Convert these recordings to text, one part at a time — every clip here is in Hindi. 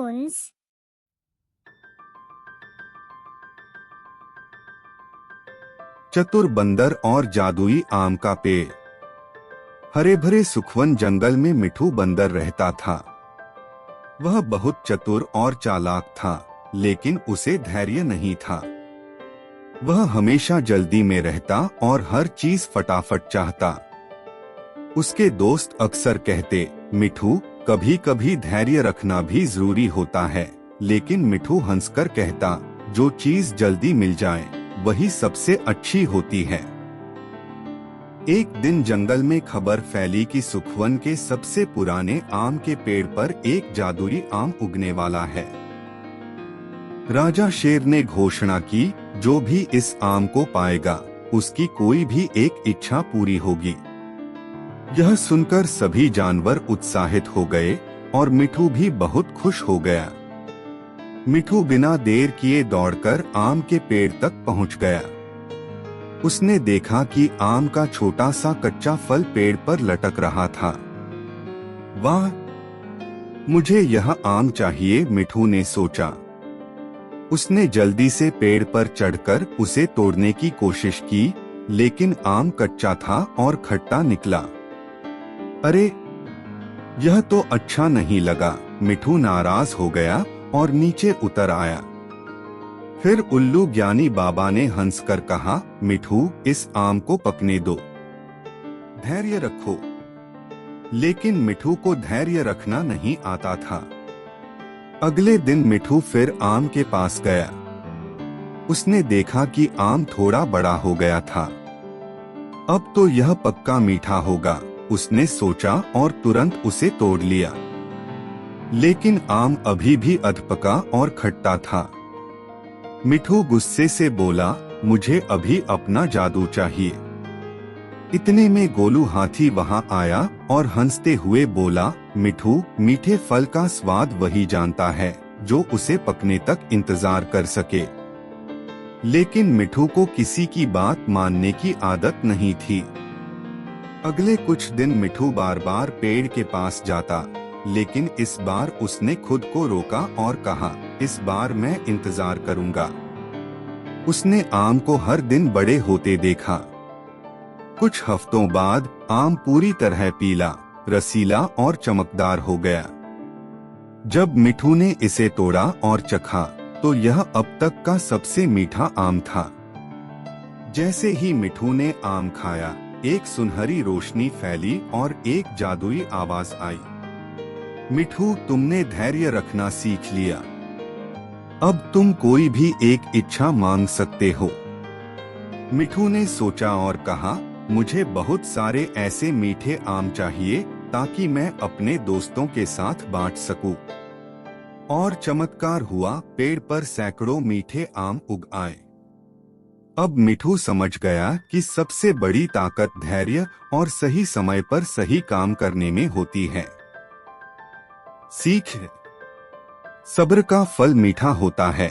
कार्टून्स। चतुर बंदर और जादुई आम का पेड़। हरे भरे सुखवन जंगल में मिठू बंदर रहता था। वह बहुत चतुर और चालाक था, लेकिन उसे धैर्य नहीं था। वह हमेशा जल्दी में रहता और हर चीज फटाफट चाहता। उसके दोस्त अक्सर कहते, मिठू, कभी कभी धैर्य रखना भी जरूरी होता है। लेकिन मिठू हंसकर कहता, जो चीज जल्दी मिल जाए वही सबसे अच्छी होती है। एक दिन जंगल में खबर फैली कि सुखवन के सबसे पुराने आम के पेड़ पर एक जादुई आम उगने वाला है। राजा शेर ने घोषणा की, जो भी इस आम को पाएगा उसकी कोई भी एक इच्छा पूरी होगी। यह सुनकर सभी जानवर उत्साहित हो गए और मिठू भी बहुत खुश हो गया। मिठू बिना देर किए दौड़कर आम के पेड़ तक पहुंच गया। उसने देखा कि आम का छोटा सा कच्चा फल पेड़ पर लटक रहा था। वाह, मुझे यह आम चाहिए, मिठू ने सोचा। उसने जल्दी से पेड़ पर चढ़कर उसे तोड़ने की कोशिश की, लेकिन आम कच्चा था और खट्टा निकला। अरे, यह तो अच्छा नहीं लगा। मिठू नाराज हो गया और नीचे उतर आया। फिर उल्लू ज्ञानी बाबा ने हंसकर कहा, मिठू, इस आम को पकने दो, धैर्य रखो। लेकिन मिठू को धैर्य रखना नहीं आता था। अगले दिन मिठू फिर आम के पास गया। उसने देखा कि आम थोड़ा बड़ा हो गया था। अब तो यह पक्का मीठा होगा, उसने सोचा और तुरंत उसे तोड़ लिया। लेकिन आम अभी भी अधपका और खट्टा था। मिठू गुस्से से बोला, मुझे अभी अपना जादू चाहिए। इतने में गोलू हाथी वहां आया और हंसते हुए बोला, मिठू, मीठे फल का स्वाद वही जानता है जो उसे पकने तक इंतजार कर सके। लेकिन मिठू को किसी की बात मानने की आदत नहीं थी। अगले कुछ दिन मिठू बार बार पेड़ के पास जाता, लेकिन इस बार उसने खुद को रोका और कहा, इस बार मैं इंतजार करूंगा। उसने आम को हर दिन बड़े होते देखा। कुछ हफ्तों बाद आम पूरी तरह पीला, रसीला और चमकदार हो गया। जब मिठू ने इसे तोड़ा और चखा तो यह अब तक का सबसे मीठा आम था। जैसे ही मिठू ने आम खाया, एक सुनहरी रोशनी फैली और एक जादुई आवाज आई, मिठू, तुमने धैर्य रखना सीख लिया। अब तुम कोई भी एक इच्छा मांग सकते हो। मिठू ने सोचा और कहा, मुझे बहुत सारे ऐसे मीठे आम चाहिए ताकि मैं अपने दोस्तों के साथ बांट सकूं। और चमत्कार हुआ, पेड़ पर सैकड़ों मीठे आम उग आए। अब मिठू समझ गया कि सबसे बड़ी ताकत धैर्य और सही समय पर सही काम करने में होती है। सीख, सब्र का फल मीठा होता है।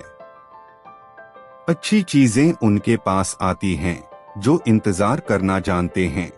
अच्छी चीजें उनके पास आती हैं जो इंतजार करना जानते हैं।